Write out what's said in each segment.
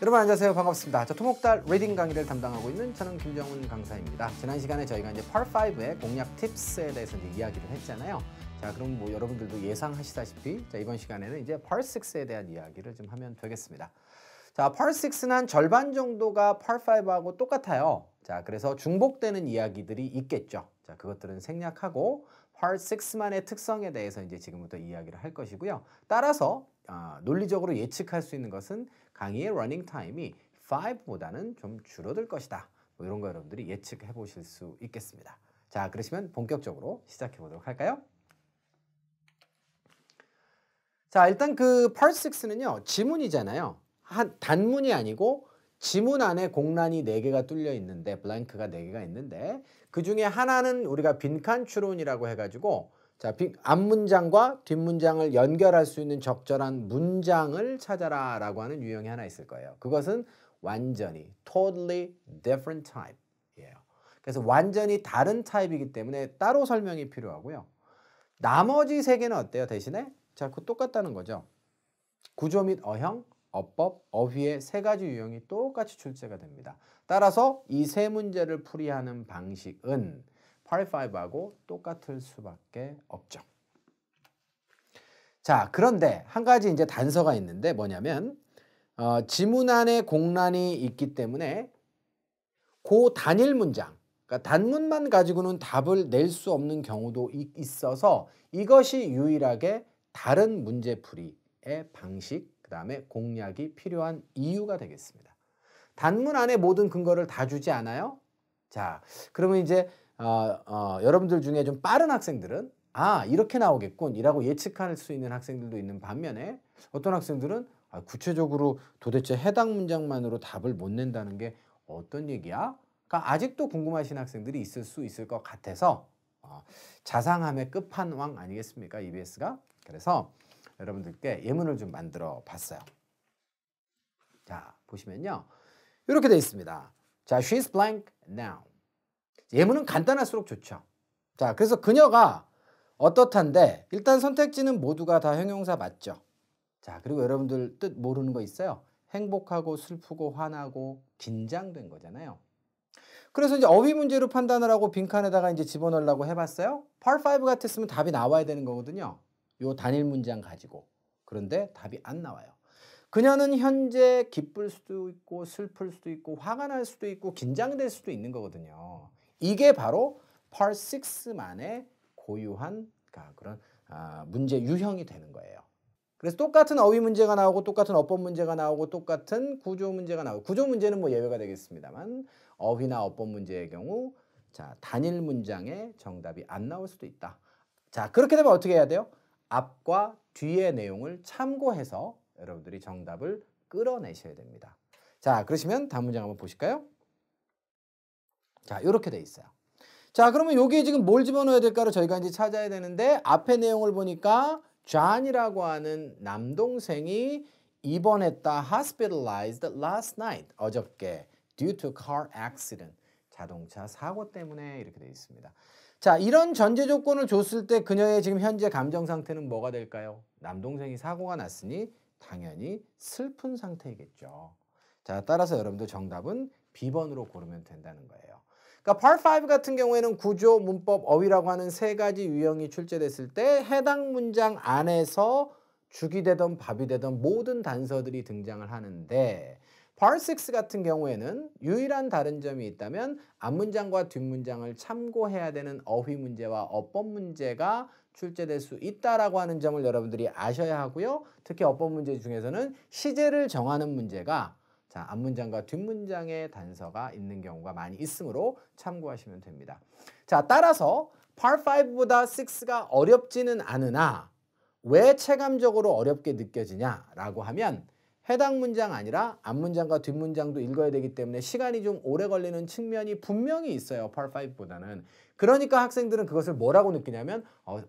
여러분 안녕하세요. 반갑습니다. 저 토목달 리딩 강의를 담당하고 있는 저는 김정훈 강사입니다. 지난 시간에 저희가 이제 Part 5의 공략 팁스에 대해서 이제 이야기를 했잖아요. 자, 그럼 뭐 여러분들도 예상하시다시피 자, 이번 시간에는 이제 Part 6에 대한 이야기를 좀 하면 되겠습니다. 자, Part 6는 한 절반 정도가 Part 5하고 똑같아요. 자, 그래서 중복되는 이야기들이 있겠죠. 자, 그것들은 생략하고 Part 6만의 특성에 대해서 이제 지금부터 이야기를 할 것이고요. 따라서 논리적으로 예측할 수 있는 것은 강의의 러닝 타임이 5보다는 좀 줄어들 것이다. 뭐 이런 거 여러분들이 예측해 보실 수 있겠습니다. 자, 그러시면 본격적으로 시작해 보도록 할까요? 자, 일단 그 Part 6는요. 지문이잖아요. 단문이 아니고 지문 안에 공란이 4개가 뚫려 있는데 블랭크가 4개가 있는데 그중에 하나는 우리가 빈칸 추론이라고 해가지고 자, 앞문장과 뒷문장을 연결할 수 있는 적절한 문장을 찾아라 라고 하는 유형이 하나 있을 거예요. 그것은 완전히 totally different type이에요. 그래서 완전히 다른 타입이기 때문에 따로 설명이 필요하고요. 나머지 3개는 어때요? 대신에 자, 그 똑같다는 거죠. 구조 및 어형, 어법, 어휘의 3가지 유형이 똑같이 출제가 됩니다. 따라서 이 3문제를 풀이하는 방식은 Part 5하고 똑같을 수밖에 없죠. 자, 그런데 한 가지 이제 단서가 있는데 뭐냐면 지문 안에 공란이 있기 때문에 그 단일 문장, 그러니까 단문만 가지고는 답을 낼 수 없는 경우도 있어서 이것이 유일하게 다른 문제풀이의 방식, 그 다음에 공략이 필요한 이유가 되겠습니다. 단문 안에 모든 근거를 다 주지 않아요? 자, 그러면 이제 여러분들 중에 좀 빠른 학생들은 이렇게 나오겠군 이라고 예측할 수 있는 학생들도 있는 반면에 어떤 학생들은 구체적으로 도대체 해당 문장만으로 답을 못 낸다는 게 어떤 얘기야? 그러니까 아직도 궁금하신 학생들이 있을 수 있을 것 같아서 자상함의 끝판왕 아니겠습니까? EBS가. 그래서 여러분들께 예문을 좀 만들어 봤어요. 자, 보시면요. 이렇게 돼 있습니다. 자, she's blank now. 예문은 간단할수록 좋죠. 자, 그래서 그녀가 어떻단데 일단 선택지는 모두가 다 형용사 맞죠. 자, 그리고 여러분들 뜻 모르는 거 있어요? 행복하고 슬프고 화나고 긴장된 거잖아요. 그래서 이제 어휘 문제로 판단을 하고 빈칸에다가 이제 집어넣으려고 해봤어요. Part 5 같았으면 답이 나와야 되는 거거든요. 요 단일 문장 가지고. 그런데 답이 안 나와요. 그녀는 현재 기쁠 수도 있고 슬플 수도 있고 화가 날 수도 있고 긴장될 수도 있는 거거든요. 이게 바로 Part 6만의 고유한 그런 문제 유형이 되는 거예요. 그래서 똑같은 어휘 문제가 나오고 똑같은 어법 문제가 나오고 똑같은 구조 문제가 나오고 구조 문제는 뭐 예외가 되겠습니다만 어휘나 어법 문제의 경우 자, 단일 문장에 정답이 안 나올 수도 있다. 자, 그렇게 되면 어떻게 해야 돼요? 앞과 뒤의 내용을 참고해서 여러분들이 정답을 끌어내셔야 됩니다. 자, 그러시면 다음 문장 한번 보실까요? 자, 이렇게 돼 있어요. 자, 그러면 여기에 지금 뭘 집어넣어야 될까를 저희가 이제 찾아야 되는데 앞에 내용을 보니까 존이라고 하는 남동생이 입원했다 hospitalized last night 어저께 due to car accident 자동차 사고 때문에 이렇게 돼 있습니다. 자, 이런 전제 조건을 줬을 때 그녀의 지금 현재 감정 상태는 뭐가 될까요? 남동생이 사고가 났으니 당연히 슬픈 상태이겠죠. 자, 따라서 여러분들 정답은 B번으로 고르면 된다는 거예요. 그러니까 Part 5 같은 경우에는 구조, 문법, 어휘라고 하는 3가지 유형이 출제됐을 때 해당 문장 안에서 죽이 되던 밥이 되던 모든 단서들이 등장을 하는데 Part 6 같은 경우에는 유일한 다른 점이 있다면 앞문장과 뒷문장을 참고해야 되는 어휘 문제와 어법 문제가 출제될 수 있다라고 하는 점을 여러분들이 아셔야 하고요. 특히 어법 문제 중에서는 시제를 정하는 문제가 자, 앞문장과 뒷문장의 단서가 있는 경우가 많이 있으므로 참고하시면 됩니다. 자, 따라서 Part 5보다 6가 어렵지는 않으나 왜 체감적으로 어렵게 느껴지냐라고 하면 해당 문장 아니라 앞문장과 뒷문장도 읽어야 되기 때문에 시간이 좀 오래 걸리는 측면이 분명히 있어요. Part 5보다는. 그러니까 학생들은 그것을 뭐라고 느끼냐면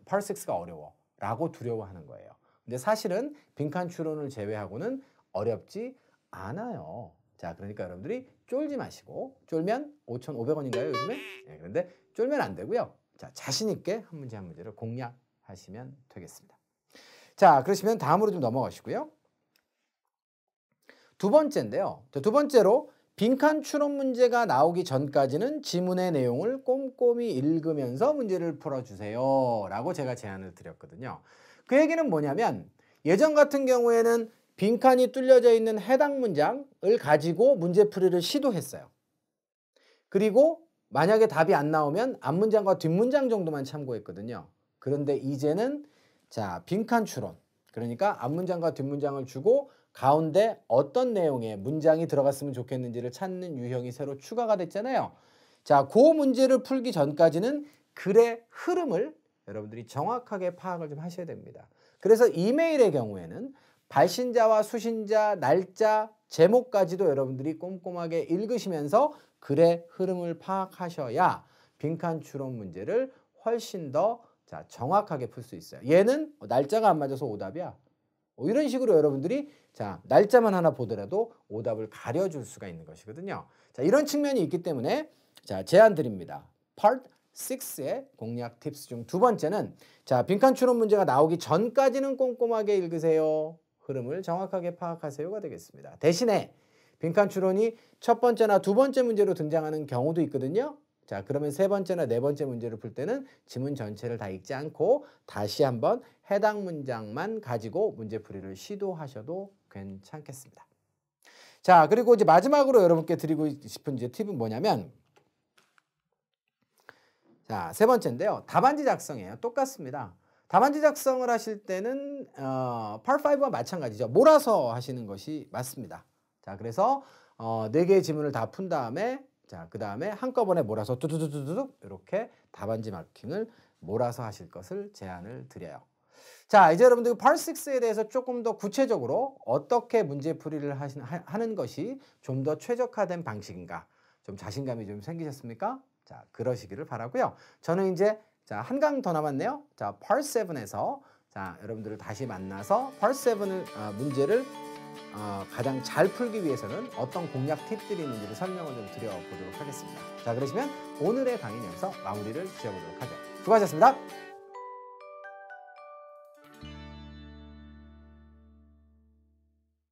Part 6가 어려워 라고 두려워하는 거예요. 근데 사실은 빈칸 추론을 제외하고는 어렵지 않아요. 자, 그러니까 여러분들이 쫄지 마시고 쫄면 5,500원인가요 요즘에? 네, 그런데 쫄면 안 되고요. 자, 자신 있게 한 문제 한 문제를 공략하시면 되겠습니다. 자, 그러시면 다음으로 좀 넘어가시고요. 두 번째인데요. 두 번째로 빈칸 추론 문제가 나오기 전까지는 지문의 내용을 꼼꼼히 읽으면서 문제를 풀어주세요 라고 제가 제안을 드렸거든요. 그 얘기는 뭐냐면 예전 같은 경우에는 빈칸이 뚫려져 있는 해당 문장을 가지고 문제풀이를 시도했어요. 그리고 만약에 답이 안 나오면 앞문장과 뒷문장 정도만 참고했거든요. 그런데 이제는 자, 빈칸 추론, 그러니까 앞문장과 뒷문장을 주고 가운데 어떤 내용의 문장이 들어갔으면 좋겠는지를 찾는 유형이 새로 추가가 됐잖아요. 자, 그 문제를 풀기 전까지는 글의 흐름을 여러분들이 정확하게 파악을 좀 하셔야 됩니다. 그래서 이메일의 경우에는 발신자와 수신자, 날짜, 제목까지도 여러분들이 꼼꼼하게 읽으시면서 글의 흐름을 파악하셔야 빈칸 추론 문제를 훨씬 더 정확하게 풀 수 있어요. 얘는 날짜가 안 맞아서 오답이야. 이런 식으로 여러분들이 날짜만 하나 보더라도 오답을 가려줄 수가 있는 것이거든요. 이런 측면이 있기 때문에 제안 드립니다. Part 6의 공략 팁스 중 두 번째는 빈칸 추론 문제가 나오기 전까지는 꼼꼼하게 읽으세요. 흐름을 정확하게 파악하세요가 되겠습니다. 대신에 빈칸 추론이 첫 번째나 두 번째 문제로 등장하는 경우도 있거든요. 그러면 세 번째나 네 번째 문제를 풀 때는 지문 전체를 다 읽지 않고 다시 한번 해당 문장만 가지고 문제풀이를 시도하셔도 괜찮겠습니다. 자, 그리고 이제 마지막으로 여러분께 드리고 싶은 이제 팁은 뭐냐면 세 번째인데요. 답안지 작성이에요. 똑같습니다. 답안지 작성을 하실 때는 Part 5와 마찬가지죠. 몰아서 하시는 것이 맞습니다. 그래서 4개의 지문을 다 푼 다음에 그 다음에 한꺼번에 몰아서 뚜두두두둑 이렇게 답안지 마킹을 몰아서 하실 것을 제안을 드려요. 이제 여러분들 Part 6에 대해서 조금 더 구체적으로 어떻게 문제풀이를 하는 것이 좀 더 최적화된 방식인가, 좀 자신감이 좀 생기셨습니까? 그러시기를 바라고요. 저는 이제 한 강 더 남았네요. Part 7에서 여러분들을 다시 만나서 Part 7을 문제를 가장 잘 풀기 위해서는 어떤 공략 팁들이 있는지를 설명을 좀 드려보도록 하겠습니다. 그러시면 오늘의 강의는 여기서 마무리를 지어보도록 하죠. 수고하셨습니다.